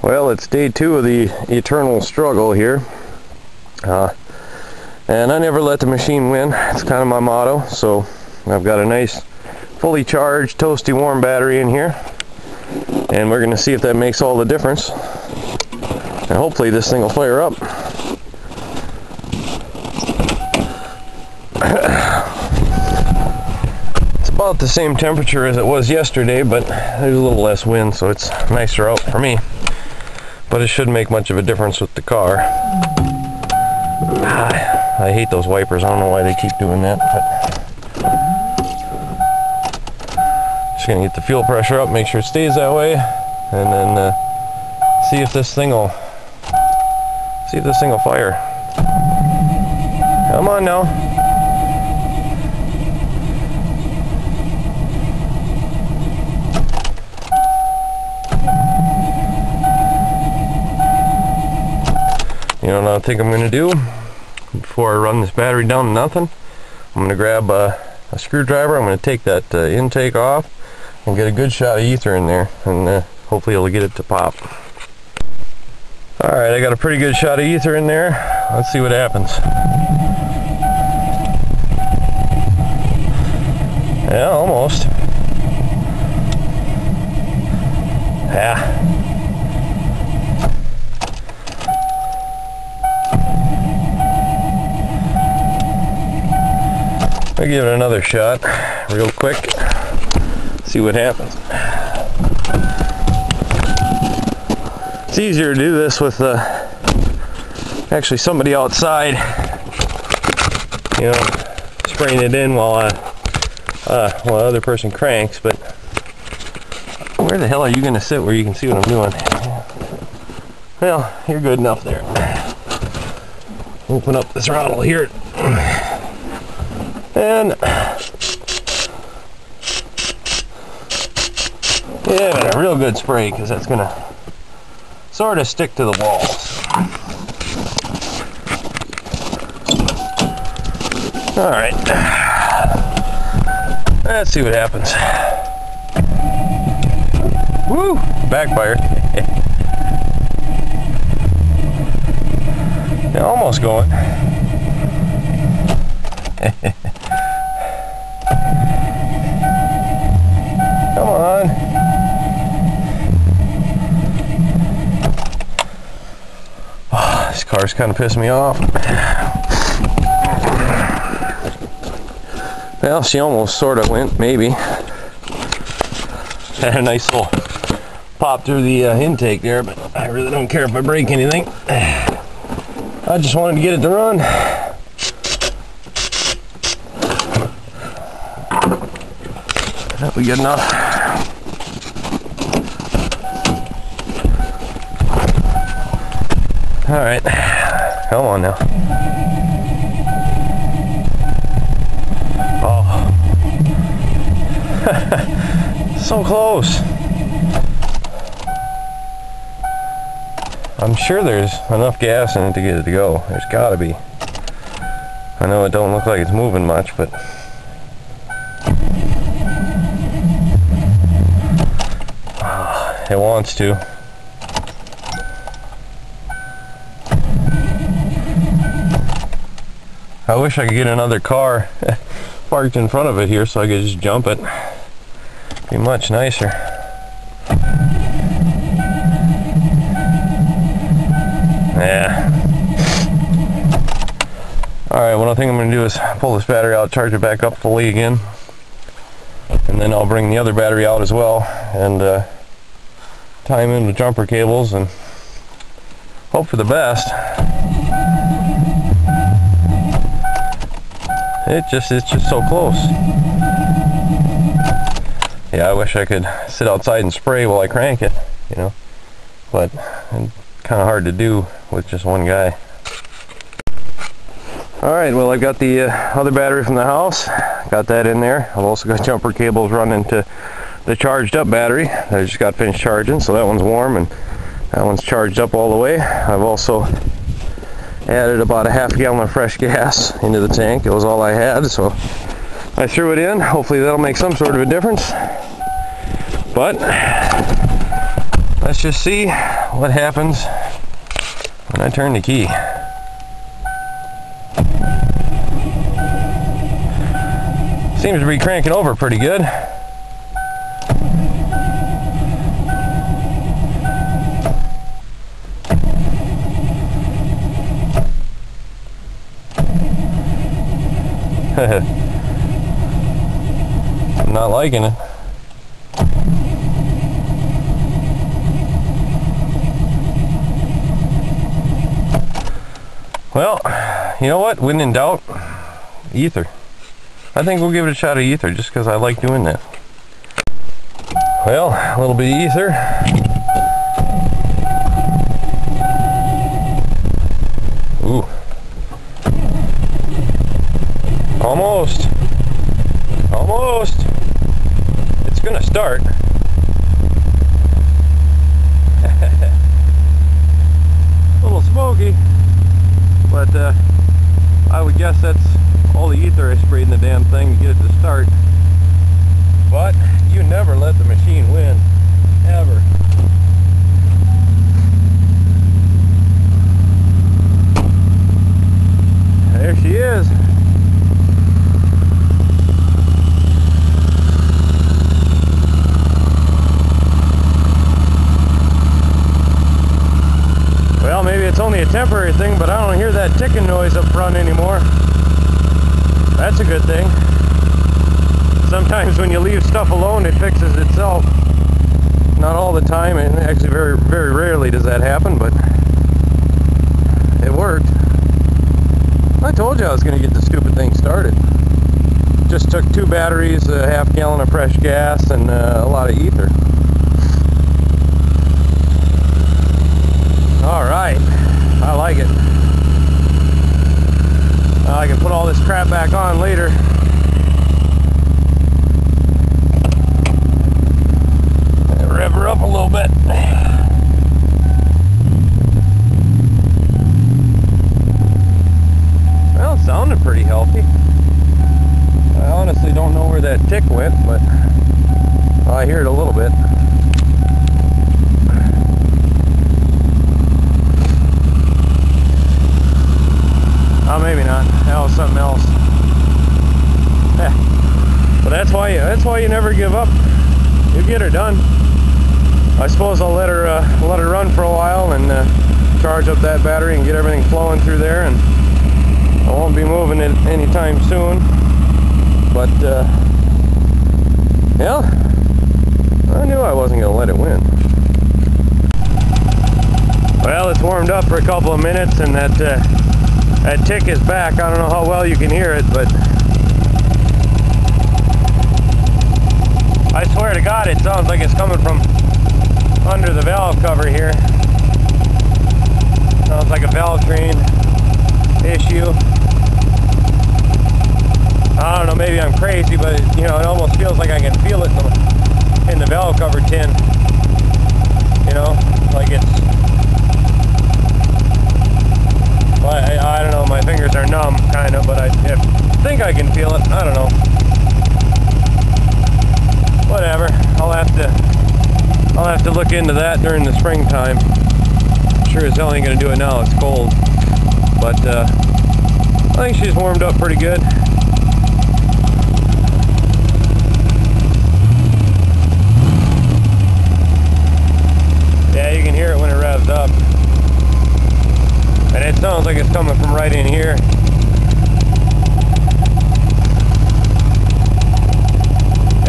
Well, it's day 2 of the eternal struggle here. And I never let the machine win. It's kind of my motto. So I've got a nice fully charged toasty warm battery in here. And we're going to see if that makes all the difference. And hopefully this thing will fire up. It's about the same temperature as it was yesterday, but there's a little less wind, so it's nicer out for me. But it shouldn't make much of a difference with the car. I hate those wipers. I don't know why they keep doing that. But just gonna get the fuel pressure up, make sure it stays that way, and then see if this thing will fire. Come on now. You know what I think I'm going to do before I run this battery down to nothing? I'm going to grab a screwdriver. I'm going to take that intake off and get a good shot of ether in there, and hopefully it'll get it to pop. Alright, I got a pretty good shot of ether in there. Let's see what happens. Yeah, almost. Yeah. I'll give it another shot real quick, see what happens. It's easier to do this with actually somebody outside, you know, spraying it in while the other person cranks. But where the hell are you going to sit where you can see what I'm doing? Well, you're good enough there. Open up the throttle here. And yeah, a real good spray, because that's gonna sort of stick to the walls. All right, let's see what happens. Woo! Backfire. Yeah, almost going. Come on. Oh, this car's kind of pissing me off. Well, she almost sort of went, maybe. Had a nice little pop through the intake there, but I really don't care if I break anything. I just wanted to get it to run. That'll be good enough. All right, come on now. Oh, so close. I'm sure there's enough gas in it to get it to go. There's got to be. I know it don't look like it's moving much, but it wants to. I wish I could get another car parked in front of it here so I could just jump it. Be much nicer. Yeah. Alright, what I think I'm going to do is pull this battery out, charge it back up fully again, and then I'll bring the other battery out as well and tie them in with jumper cables and hope for the best. It's just so close. Yeah, I wish I could sit outside and spray while I crank it, you know, but it's kind of hard to do with just one guy. Alright, well, I've got the other battery from the house, got that in there. I've also got jumper cables running to the charged up battery that I just got finished charging, so that one's warm and that one's charged up all the way. I've also added about a half gallon of fresh gas into the tank. It was all I had, so I threw it in. Hopefully that'll make some sort of a difference. But let's just see what happens when I turn the key. Seems to be cranking over pretty good. I'm not liking it. Well, you know what? When in doubt, ether. I think we'll give it a shot of ether just because I like doing that. Well, a little bit of ether. Ooh. Almost. Almost. It's gonna start. A little smoky, but I would guess that's all the ether I sprayed in the damn thing to get it to start. But you never let the machine win, ever. There she is. Well, maybe it's only a temporary thing, but I don't hear that ticking noise up front anymore. That's a good thing. Sometimes when you leave stuff alone, it fixes itself. Not all the time, and actually very, very rarely does that happen, but it worked. I told you I was going to get the stupid thing started. Just took 2 batteries, a half gallon of fresh gas, and a lot of ether. Alright, I like it. I can put all this crap back on later. And rev her up a little bit. Well, it sounded pretty healthy. I honestly don't know where that tick went, but I hear it a little bit. Oh, maybe not. That was something else. Yeah. But that's why you never give up. You get her done. I suppose I'll let her run for a while and charge up that battery and get everything flowing through there, and I won't be moving it anytime soon. But yeah, I knew I wasn't going to let it win. Well, it's warmed up for a couple of minutes, and that tick is back. I don't know how well you can hear it, but I swear to God, it sounds like it's coming from under the valve cover here. Sounds like a valve train issue. I don't know, maybe I'm crazy, but you know, it almost feels like I can feel it in the valve cover tin. You know, like it's, well, I don't know, my fingers are numb, kind of, but I think I can feel it. I don't know. Whatever. I'll have to look into that during the springtime. Sure as hell ain't gonna do it now. It's cold, but I think she's warmed up pretty good. Yeah, you can hear it when it revs up. And it sounds like it's coming from right in here.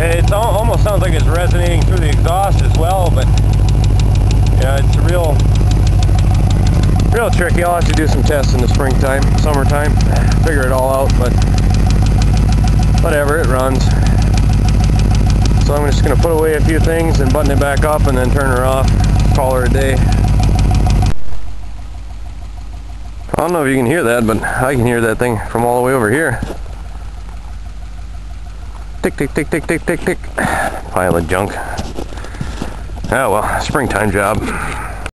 And it almost sounds like it's resonating through the exhaust as well, but yeah, it's real tricky. I'll have to do some tests in the springtime, summertime, figure it all out, but whatever, it runs. So I'm just going to put away a few things and button it back up and then turn her off, call her a day. I don't know if you can hear that, but I can hear that thing from all the way over here. Tick, tick, tick, tick, tick, tick, tick. Pile of junk. Oh well, springtime job.